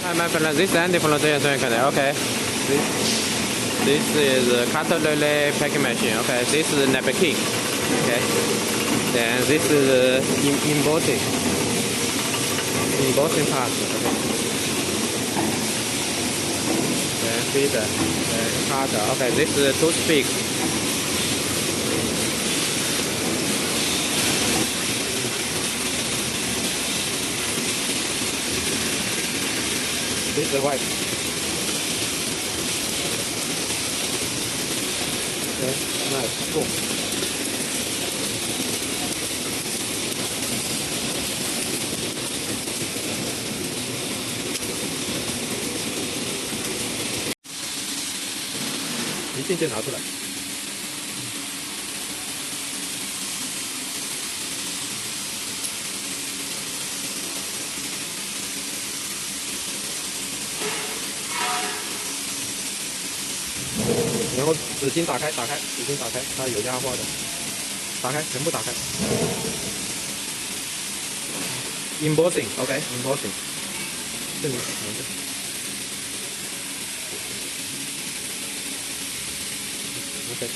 I'm from this end, from the other. Okay. This is a cutlery packing machine. Okay. This is napkin. Okay. Then this is embossing part. Okay. Then feeder. Then cutter. Okay. This is toothpick. This is white. Okay, nice, cool.一件件拿出来。然后纸巾打开，纸巾打开，它有压花的，打开，全部打开。embossing，OK，embossing，这里看着。OK。